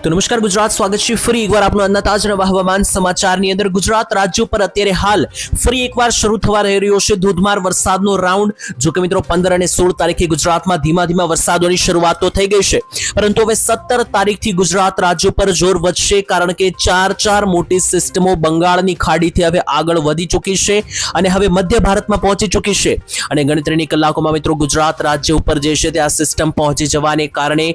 તો નમસ્કાર ગુજરાત, સ્વાગત છે ફરી એકવાર આપનું આજના તાજા નવા હવામાન સમાચારની અંદર। ગુજરાત રાજ્ય પર અત્યારે હાલ ફરી એકવાર શરૂ થવા રહી રહ્યો છે ધોધમાર વરસાદનો રાઉન્ડ। જો કે મિત્રો 15 અને 16 તારીખે ગુજરાતમાં ધીમા ધીમા વરસાદોની શરૂઆત તો થઈ ગઈ છે, પરંતુ હવે 17 તારીખથી ગુજરાત રાજ્ય પર જોર વધશે, કારણ કે ચાર મોટી સિસ્ટમો બંગાળની ખાડીથી હવે આગળ વધી ચૂકી છે અને હવે મધ્ય ભારતમાં પહોંચી ચૂકી છે અને ગણતરીની કલાકોમાં મિત્રો ગુજરાત રાજ્ય ઉપર જે છે તે આ સિસ્ટમ પહોંચી જવાને કારણે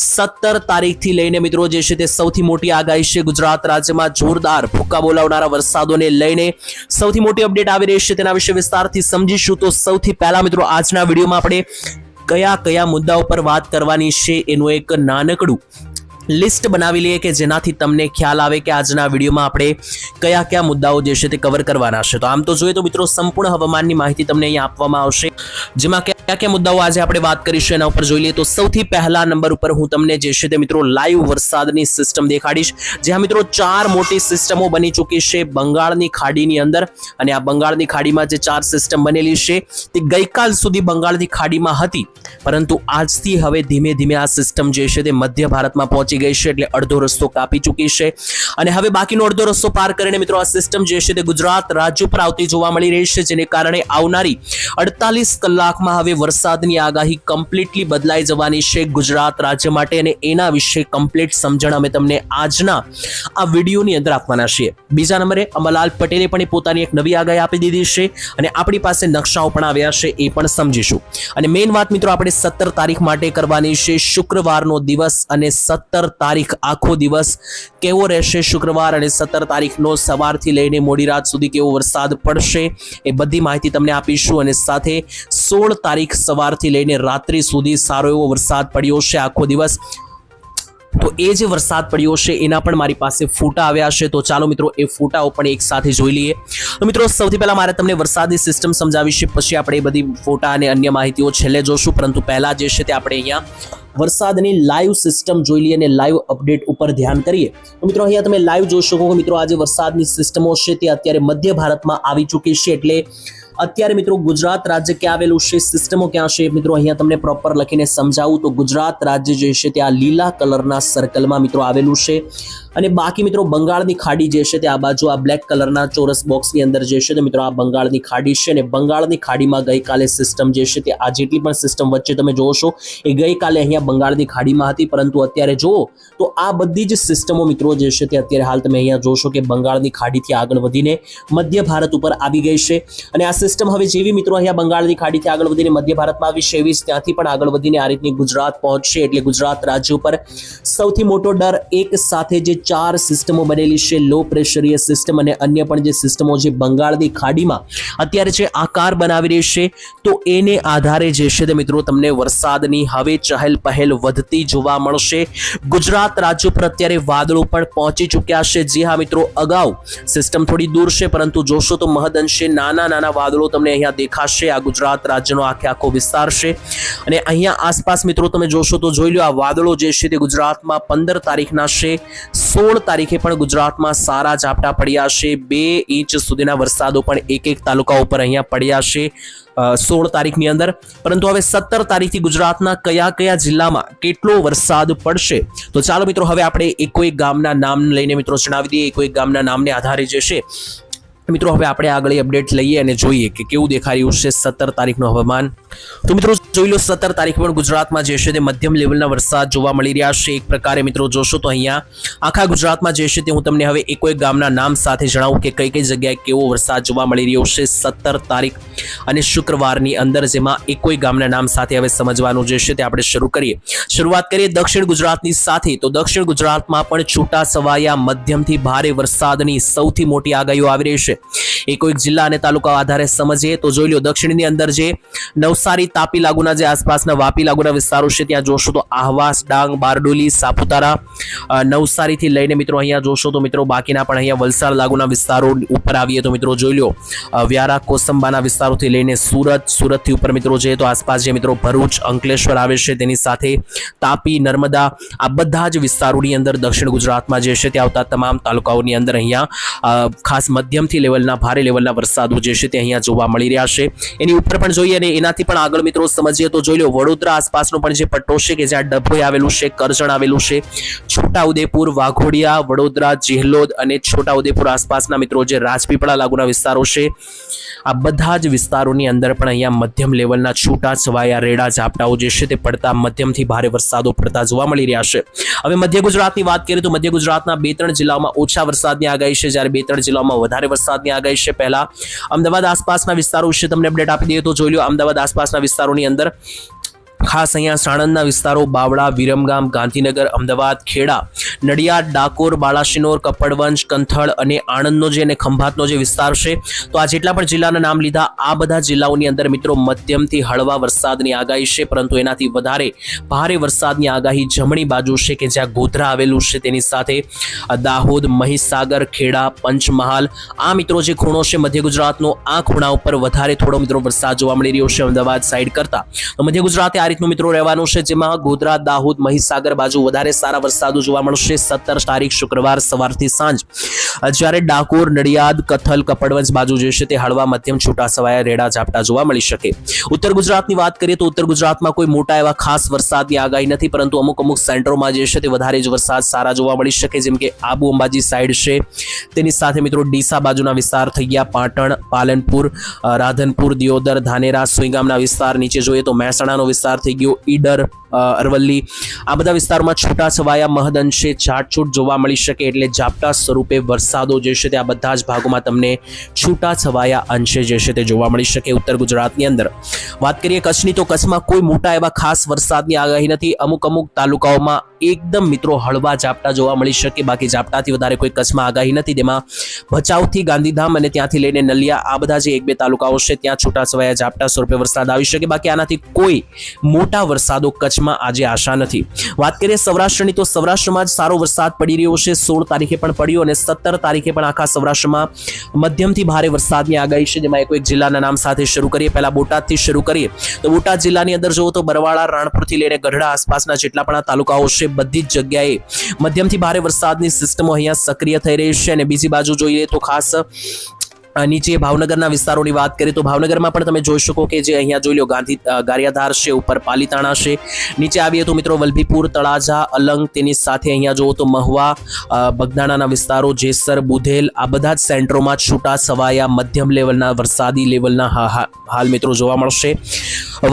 17 તારીખથી લઈને મિત્રો જે છે તે સૌથી મોટી આગાહી છે। ગુજરાત રાજ્યમાં જોરદાર ભૂક્કા બોલાવનારા વરસાદોને લઈને સૌથી મોટી અપડેટ આવી રહી છે, તેના વિશે વિસ્તારથી સમજીશું। તો સૌથી પહેલા મિત્રો આજના વિડીયોમાં આપણે કયા મુદ્દાઓ પર વાત કરવાની છે એનું એક નાનકડું લિસ્ટ બનાવી લઈએ કે જેનાથી તમને ખ્યાલ આવે કે આજના વિડીયોમાં આપણે કયા મુદ્દાઓ જે છે તે કવર કરવાના છે। તો આમ તો જોઈએ તો મિત્રો સંપૂર્ણ હવામાનની માહિતી તમને અહીંયા આપવામાં આવશે, જેમાં કયા મુદ્દાઓ આજે આપણે વાત કરીશું એના ઉપર જોઈ લઈએ। તો સૌથી પહેલા નંબર ઉપર હું તમને જે છે તે મિત્રો લાઈવ વરસાદની સિસ્ટમ દેખાડીશ, જ્યાં મિત્રો 4 મોટી સિસ્ટમો બની ચૂકી છે બંગાળની ખાડીની અંદર, અને આ બંગાળની ખાડીમાં જે 4 સિસ્ટમ બનેલી છે તે ગઈકાલ સુધી બંગાળની ખાડીમાં હતી, પરંતુ આજથી હવે ધીમે ધીમે આ સિસ્ટમ જે છે તે મધ્ય ભારતમાં પહોંચી ગઈ છે, એટલે અડધો રસ્તો કાપી ચૂકી છે અને હવે બાકીનો અડધો રસ્તો પાર કરીને મિત્રો આ સિસ્ટમ જે છે તે ગુજરાત રાજ્ય પર આવતી જોવા મળી રહી છે, જેને કારણે આવનારી 48 કલાકમાં હવે વરસાદની આગાહી કમ્પ્લીટલી બદલાઈ જવાની છે ગુજરાત રાજ્ય માટે, અને એના વિશે કમ્પ્લીટ સમજણ અમે તમને આજના આ વિડીયોની અંદર આપવાના છીએ। બીજા નંબરે અંબાલાલ પટેલે પણ પોતાની એક નવી આગાહી આપી દીધી છે અને આપણી પાસે નકશાઓ પણ આવ્યા છે, એ પણ સમજીશું। અને મેઇન વાત મિત્રો આપણે 17 તારીખ માટે કરવાની છે, શુક્રવારનો દિવસ, અને 17 તારીખ આખો દિવસ કેવો રહેશે શુક્રવાર, અને 17 તારીખનો સવારથી લઈને મોડી રાત સુધી કેવો વરસાદ પડશે એ બધી માહિતી તમને આપીશું। અને સાથે 16 તારીખ સવારથી લઈને રાત્રિ સુધી સારો એવો વરસાદ પડ્યો છે આખો દિવસ, તો એ જે વરસાદ પડ્યો છે એના પણ મારી પાસે ફોટા આવ્યા છે, તો ચાલો મિત્રો એ ફોટાઓ પણ એક સાથે જોઈ લઈએ। તો મિત્રો સૌથી પહેલા મારે તમને વરસાદની સિસ્ટમ સમજાવી છે, પછી આપણે એ બધી ફોટા અને અન્ય માહિતીઓ છેલ્લે જોશું, પરંતુ પહેલા જે છે તે આપણે અહીંયા વરસાદની લાઈવ સિસ્ટમ જોઈ લઈએ અને લાઈવ અપડેટ ઉપર ધ્યાન કરીએ। તો મિત્રો અહીંયા તમે લાઈવ જોઈ શકો કે મિત્રો આજે વરસાદની સિસ્ટમો છે તે અત્યારે મધ્ય ભારતમાં આવી ચૂકી છે, એટલે અત્યારે મિત્રો ગુજરાત રાજ્ય ક્યાં આવેલું છે, સિસ્ટમો ક્યાં છે મિત્રો અહીંયા તમને પ્રોપર લખીને સમજાવું તો ગુજરાત રાજ્ય જે છે તે આ લીલા કલરના સર્કલમાં મિત્રો આવેલું છે, અને બાકી મિત્રો બંગાળની ખાડી જે છે તે આ બાજુ આ બ્લેક કલરના ચોરસ બોક્સની અંદર જે છે તે મિત્રો આ બંગાળની ખાડી છે, અને બંગાળની ખાડીમાં ગઈકાલે સિસ્ટમ જે છે તે આ જેટલી પણ સિસ્ટમ વચ્ચે તમે જોશો એ ગઈકાલે અહીંયા બંગાળની ખાડીમાં હતી, પરંતુ અત્યારે જુઓ તો આ બધી જ સિસ્ટમો મિત્રો જે છે તે અત્યારે હાલ તમે અહીંયા જોશો કે બંગાળની ખાડીથી આગળ વધીને મધ્ય ભારત ઉપર આવી ગઈ છે, અને આ સિસ્ટમ હવે જેવી મિત્રો અહીંયા બંગાળની ખાડીથી આગળ વધીને મધ્ય ભારતમાં આવી છે, એવી ત્યાંથી પણ આગળ વધીને આ રીતની ગુજરાત પહોંચશે, એટલે ગુજરાત રાજ્ય ઉપર સૌથી મોટો ડર એક સાથે જે 4 સિસ્ટમો બનેલી છે, લો પ્રેશરીય સિસ્ટમ અને અન્ય પણ જે સિસ્ટમો જે બંગાળની ખાડીમાં અત્યારે જે આકાર બનાવી રહી છે, તો એને આધારે જે છે તે મિત્રો તમને વરસાદની હવે ચહેલ પહેલ વધતી જોવા મળશે। ગુજરાત રાજ્ય પર અત્યારે વાદળો પણ પહોંચી ચૂક્યા છે। જી હા મિત્રો, અગાઉ સિસ્ટમ થોડી દૂર છે, પરંતુ જોશો તો મહદઅંશે નાના વાદળો તમને અહીંયા દેખાશે। આ ગુજરાત રાજ્યનો આખો વિસ્તાર છે, અને અહીંયા આસપાસ મિત્રો તમે જોશો તો જોઈ લો આ વાદળો જે છે તે ગુજરાતમાં 15 તારીખના છે, 16 તારીખે પણ ગુજરાતમાં સારા ઝાપટા પડ્યા છે, 2 ઇંચ સુધીના વરસાદો પણ એક તાલુકા ઉપર અહીંયા પડ્યા છે 16 તારીખની અંદર, પરંતુ હવે 17 તારીખથી ગુજરાતના કયા જિલ્લામાં કેટલો વરસાદ પડશે તો ચાલો મિત્રો હવે આપણે એક ગામના નામ લઈને મિત્રો જણાવી દઈએ। એક ગામના નામને આધારે જે છે મિત્રો હવે આપણે આગળ અપડેટ લઈએ અને જોઈએ કે કેવું દેખાઈ રહ્યું છે 17 તારીખનું હવામાન। તો મિત્રો જોઈ લો 17 તારીખ પણ ગુજરાતમાં જે છે તે મધ્યમ લેવલના વરસાદ જોવા મળી રહ્યા છે। એક પ્રકારે મિત્રો જોશો તો અહીંયા આખા ગુજરાતમાં જે છે તે હું તમને હવે એક ગામના નામ સાથે જણાવું કે કઈ જગ્યાએ કેવો વરસાદ જોવા મળી રહ્યો છે 17 તારીખ અને શુક્રવારની અંદર, જેમાં એક ગામના નામ સાથે હવે સમજવાનું જે છે તે આપણે શરૂઆત કરીએ દક્ષિણ ગુજરાતની સાથે। તો દક્ષિણ ગુજરાતમાં પણ છૂટા છવાયા મધ્યમથી ભારે વરસાદની સૌથી મોટી આગાહીઓ આવી રહી છે। એક જિલ્લા અને તાલુકા આધારે સમજીએ તો જોઈ લો દક્ષિણની અંદર જે નવસારી તાપી લાગુના જે આસપાસના વાપી લાગુના વિસ્તારો છે ત્યાં જોશો તો આહવાસ, ડાંગ, બારડોલી, સાપુતારા, નવસારીથી લઈને મિત્રો અહીંયા જોશો તો મિત્રો બાકીના પણ અહીંયા વલસાડ લાગુના વિસ્તારો ઉપર આવીએ તો મિત્રો જોઈ લો વ્યારા, કોસંબાના વિસ્તારોથી લઈને સુરતથી ઉપર મિત્રો જોઈએ તો આસપાસ જે મિત્રો ભરૂચ, અંકલેશ્વર આવે છે, તેની સાથે તાપી, નર્મદા, આ બધા જ વિસ્તારોની અંદર દક્ષિણ ગુજરાતમાં જે છે તે આવતા તમામ તાલુકાઓની અંદર અહીંયા ખાસ મધ્યમથી લેવલના ભારે લેવલના વરસાદો જે છે તે અહીંયા જોવા મળી રહ્યા છે। એની ઉપર પણ જોઈએ અને એનાથી પણ પણ આગળ મિત્રો સમજીએ તો જોઈ લો વડોદરા આસપાસનો પણ જે પટ્ટો છે કે જ્યાં ડભોઈ આવેલું છે, કરજણ આવેલું છે, છોટાઉદેપુર, વાઘોડિયા, વડોદરા, જેહલોદ અને છોટાઉદેપુર આસપાસના મિત્રો જે રાજપીપળા લાગુના વિસ્તારો છે, આ બધા જ વિસ્તારોની અંદર પણ અહીંયા મધ્યમ લેવલના છૂટા છવાયા રેડા ઝાપટાઓ જે છે તે પડતા મધ્યમથી ભારે વરસાદો પડતા જોવા મળી રહ્યા છે. હવે મધ્ય ગુજરાતની વાત કરીએ તો મધ્ય ગુજરાતના 2-3 જિલ્લાઓમાં ઓછા વરસાદની આગાહી છે, જ્યારે 2-3 જિલ્લાઓમાં વધારે વરસાદની આગાહી છે. પહેલા અમદાવાદ આસપાસના વિસ્તારો વિશે તમને અપડેટ આપી દઈએ તો જોઈ લો અમદાવાદ આસપાસના વિસ્તારોની અંદર ખાસ અહીંયા સાણંદના વિસ્તારો, બાવળા, વિરમગામ, ગાંધીનગર, અમદાવાદ, ખેડા, નડિયાદ, ડાકોર, બાલાસિનોર, કપડવંજ, કંથળ અને આણંદનો જે અને ખંભાતનો જે વિસ્તાર છે, તો આ જેટલા પણ જિલ્લાના નામ લીધા આ બધા જિલ્લાઓની અંદર મિત્રો મધ્યમથી હળવા વરસાદની આગાહી છે, પરંતુ એનાથી વધારે ભારે વરસાદની આગાહી જમણી બાજુ છે કે જ્યાં ગોધરા આવેલું છે તેની સાથે દાહોદ, મહીસાગર, ખેડા, પંચમહાલ, આ મિત્રો જે ખૂણો છે મધ્ય ગુજરાતનો, આ ખૂણા ઉપર વધારે થોડો મિત્રો વરસાદ જોવા મળી રહ્યો છે અમદાવાદ સાઈડ કરતા. તો મધ્ય ગુજરાતે આ રીતનું મિત્રો રહેવાનું છે, જેમાં ગોધરા, દાહોદ, મહીસાગર બાજુ વધારે સારા વરસાદો જોવા મળશે 17 તારીખ શુક્રવાર સવારથી સાંજ, જ્યારે ડાકોર, નડિયાદ, કથલ, કપડવંજ બાજુ જે છે તે હળવા મધ્યમ છૂટાછવાયા રેડા ઝાપટા જોવા મળી શકે. ઉત્તર ગુજરાતની વાત કરીએ તો ઉત્તર ગુજરાતમાં કોઈ મોટા એવા ખાસ વરસાદની આગાહી નથી, પરંતુ અમુક સેન્ટરોમાં જે છે તે વધારે જ વરસાદ સારા જોવા મળી શકે, જેમ કે આબુ અંબાજી સાઈડ છે, તેની સાથે મિત્રો ડીસા બાજુના વિસ્તાર થઈ ગયા, પાટણ, પાલનપુર, રાધનપુર, દિયોદર, ધાનેરા, સુઈગામના વિસ્તાર, નીચે જોઈએ તો મહેસાણાનો વિસ્તાર થઈ ગયો, ઈડર, અરવલ્લી, આ બધા વિસ્તારોમાં છૂટા છવાયા મહદઅંશે ઝાટછૂટ જોવા મળી શકે, એટલે ઝાપટા સ્વરૂપે વરસાદો જે છે તે આ બધા જ ભાગોમાં તમને છૂટા છવાયા અંશે જે છે તે જોવા મળી શકે ઉત્તર ગુજરાતની અંદર. વાત કરીએ કચ્છની તો કચ્છમાં કોઈ મોટા એવા ખાસ વરસાદની આગાહી નથી, અમુક તાલુકાઓમાં એકદમ મિત્રો હળવા ઝાપટા જોવા મળી શકે, બાકી ઝાપટાથી વધારે કોઈ કચ્છમાં આગાહી નથી. તેમાં ભચાઉથી ગાંધીધામ અને ત્યાંથી લઈને નલિયા આ બધા જે 1-2 તાલુકાઓ છે ત્યાં છૂટા છવાયા ઝાપટા સ્વરૂપે વરસાદ આવી શકે, બાકી આનાથી કોઈ મોટા વરસાદો કચ્છમાં આજે આશા નથી. વાત કરીએ સૌરાષ્ટ્રની તો સૌરાષ્ટ્રમાં જ સારો વરસાદ પડી રહ્યો છે, 16 તારીખે પણ પડ્યો અને 17 તારીખે પણ આખા સૌરાષ્ટ્રમાં મધ્યમથી ભારે વરસાદની આગાહી છે, જેમાં એક જિલ્લાના નામ સાથે શરૂ કરીએ. પહેલા બોટાદથી શરૂ કરીએ તો બોટાદ જિલ્લાની અંદર જુઓ તો બરવાળા, રાણપુરથી લઈને ગઢડા આસપાસના જેટલા પણ તાલુકાઓ છે બધી જ જગ્યાએ મધ્યમથી ભારે વરસાદની સિસ્ટમો અહીંયા સક્રિય થઈ રહી છે. અને બીજી બાજુ જોઈએ તો ખાસ નીચે ભાવનગરના વિસ્તારોની વાત કરીએ તો ભાવનગરમાં પણ તમે જોઈ શકો કે જે અહીંયા જોઈ લો ગારિયાધાર છે, ઉપર પાલીતાણા છે, નીચે આવીએ તો મિત્રો વલભીપુર, તળાજા, અલંગ, તેની સાથે અહીંયા જુઓ તો મહુવા, બગદાણાના વિસ્તારો, જેસર, બુધેલ, આ બધા જ સેન્ટરોમાં છૂટા છવાયા મધ્યમ લેવલના વરસાદી લેવલના હાલ મિત્રો જોવા મળશે.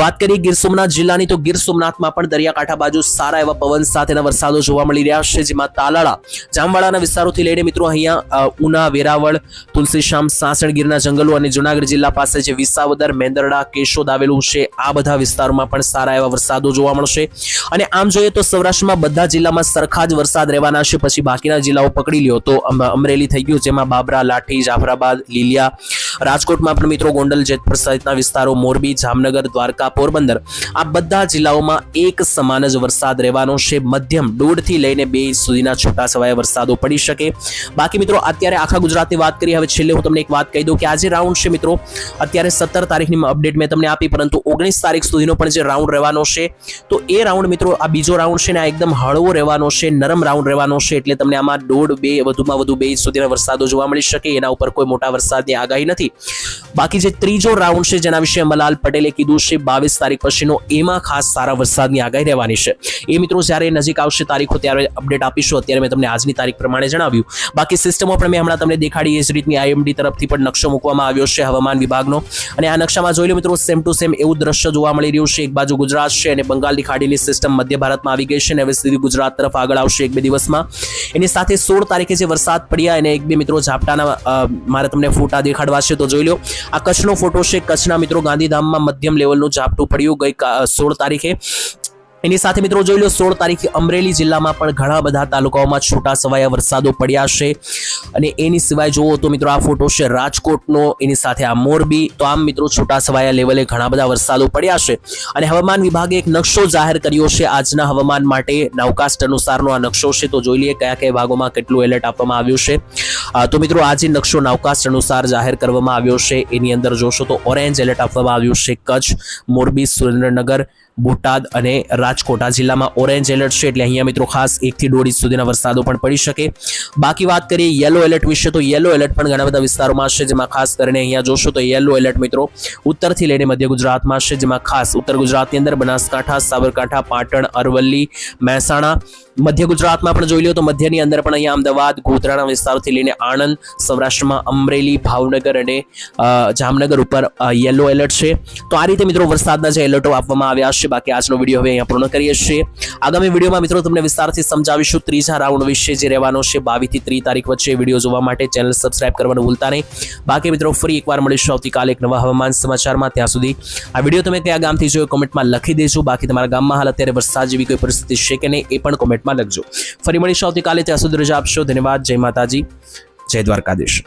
વાત કરીએ ગીર સોમનાથ જિલ્લાની તો ગીર સોમનાથમાં પણ દરિયાકાંઠા બાજુ સારા એવા પવન સાથેના વરસાદો જોવા મળી રહ્યા છે, જેમાં તાલાળા, જામવાડાના વિસ્તારોથી લઈને મિત્રો અહીંયા ઉના, વેરાવળ, તુલસીશ્યામ, સાસણગીરના જંગલો અને જુનાગઢ જિલ્લા પાસે જે વિસાવદર, મેંદરડા, કેશોદ આવેલું છે આ બધા વિસ્તારોમાં પણ સારા એવા વરસાદો જોવા મળશે. અને આમ જોઈએ તો સૌરાષ્ટ્રમાં બધા જિલ્લામાં સરખા જ વરસાદ રહેવાના છે. પછી બાકીના જિલ્લાઓ પકડી લ્યો તો અમરેલી થઈ ગયું, જેમાં બાબરા, લાઠી, જાફરાબાદ, લીલિયા, રાજકોટમાં પણ મિત્રો ગોંડલ, જેતપુર સહિતના વિસ્તારો, મોરબી, જામનગર, દ્વારકા, પોરબંદર, આ બધા જિલ્લાઓમાં એક સમાન જ વરસાદ રહેવાનો છે. મધ્યમ 1.5 થી લઈને 2 ઇંચ સુધીના છૂટાછવાયા વરસાદો પડી શકે. બાકી મિત્રો અત્યારે આખા ગુજરાતની વાત કરીએ. હવે છેલ્લે હું તમને એક વાત કહી દઉં કે આજે રાઉન્ડ છે મિત્રો, અત્યારે 17 તારીખની અપડેટ મેં તમને આપી, પરંતુ 19 તારીખ સુધીનો પણ જે રાઉન્ડ રહેવાનો છે, તો એ રાઉન્ડ મિત્રો આ બીજો રાઉન્ડ છે ને આ એકદમ હળવો રહેવાનો છે, નરમ રાઉન્ડ રહેવાનો છે, એટલે તમને આમાં 1.5-2 વધુમાં વધુ 2 ઇંચ સુધીના વરસાદો જોવા મળી શકે. એના ઉપર કોઈ મોટા વરસાદની આગાહી નથી. બાકી જે ત્રીજો રાઉન્ડ છે જેના વિશે અંબાલાલ પટેલે કીધું છે 22 તારીખ પછીનો, એમાં ખાસ સારા વરસાદની આગાહી રહેવાની છે. એ મિત્રો જ્યારે નજીક આવશે તારીખો ત્યારે અપડેટ આપીશું. અત્યારે મેં તમને આજની તારીખ પ્રમાણે જણાવ્યું. બાકી સિસ્ટમો પણ મેં હમણાં તમને દેખાડી એ જ રીતની આઈએમડી તરફથી પણ નકશો મૂકવામાં આવ્યો છે હવામાન વિભાગનો, અને આ નકશામાં જોઈ લો મિત્રો સેમ ટુ સેમ એવું દ્રશ્ય જોવા મળી રહ્યું છે. એક બાજુ ગુજરાત છે અને બંગાળની ખાડીની સિસ્ટમ મધ્ય ભારતમાં આવી ગઈ છે અને હવે સીધી ગુજરાત તરફ આગળ આવશે 1-2 દિવસમાં. એની સાથે 16 તારીખે જે વરસાદ પડ્યા અને 1-2 મિત્રો ઝાપટાના મારે તમને ફોટા દેખાડવા છે, તો જોઈ લો આ કચ્છનો ફોટો છે. કચ્છના મિત્રો ગાંધીધામમાં મધ્યમ લેવલનું ઝાપટું પડ્યું ગઈ 16 તારીખે. એની સાથે મિત્રો જોઈ લો 16 તારીખે અમરેલી જિલ્લામાં પણ ઘણા બધા તાલુકાઓમાં છૂટા છવાયા વરસાદો પડ્યા છે. અને એની સિવાય જુઓ તો મિત્રો આ ફોટો છે રાજકોટનો, એની સાથે આ મોરબી. તો આમ મિત્રો છૂટા છવાયા લેવલે ઘણા બધા વરસાદો પડ્યા છે. અને હવામાન વિભાગે એક નકશો જાહેર કર્યો છે આજના હવામાન માટે, નાવકાસ્ટ અનુસારનો આ નકશો છે. તો જોઈ લઈએ કયા કયા ભાગોમાં કેટલું એલર્ટ આપવામાં આવ્યું છે. તો મિત્રો આ જે નકશો નાવકાસ્ટ અનુસાર જાહેર કરવામાં આવ્યો છે એની અંદર જોશો તો ઓરેન્જ એલર્ટ આપવામાં આવ્યું છે કચ્છ, મોરબી, સુરેન્દ્રનગર, બોટાદ અને રાજકોટ આ જિલ્લામાં ઓરેન્જ એલર્ટ છે, એટલે અહીંયા મિત્રો ખાસ 1 થી 1.5 ઇંચ સુધીના વરસાદો પણ પડી શકે. બાકી વાત કરીએ યલો એલર્ટ વિશે, તો યલો એલર્ટ પણ ઘણા બધા વિસ્તારોમાં છે, જેમાં ખાસ કરીને અહીંયા જોશો તો યલો એલર્ટ મિત્રો ઉત્તરથી લઈને મધ્ય ગુજરાતમાં છે, જેમાં ખાસ ઉત્તર ગુજરાતની અંદર બનાસકાંઠા, સાબરકાંઠા, પાટણ, અરવલ્લી, મહેસાણા, મધ્ય ગુજરાતમાં પણ જોઈ લો તો મધ્યની અંદર પણ અહીંયા અમદાવાદ, ગોધરાના વિસ્તારોથી લઈને આણંદ, સૌરાષ્ટ્રમાં અમરેલી, ભાવનગર અને જામનગર ઉપર યલો એલર્ટ છે. તો આ રીતે મિત્રો વરસાદના જે એલર્ટો આપવામાં આવ્યા છે. બાકી આજનો વિડીયો હવે અહીંયા પૂર્ણ કરીએ છીએ. આગામી વિડીયોમાં મિત્રો તમને વિસ્તારથી સમજાવીશું ત્રીજા રાઉન્ડ વિશે જે રહેવાનો છે 22 થી 30 તારીખ વચ્ચે. વિડીયો જોવા માટે ચેનલ સબસ્ક્રાઇબ કરવાનું ભૂલતા નહીં. બાકી મિત્રો ફરી એકવાર મળીશું આવતીકાલે એક નવા હવામાન સમાચારમાં. ત્યાં સુધી આ વિડીયો તમે કયા ગામથી જોયો કોમેન્ટમાં લખી દેજો. બાકી તમારા ગામમાં હાલ અત્યારે વરસાદ જેવી કોઈ પરિસ્થિતિ છે કે નહીં એ પણ કોમેન્ટમાં લખજો. ફરી મળીશું આવતીકાલે. ત્યાં સુધી રજા આપશો. ધન્યવાદ. જય માતાજી, જય દ્વારકાધીશ.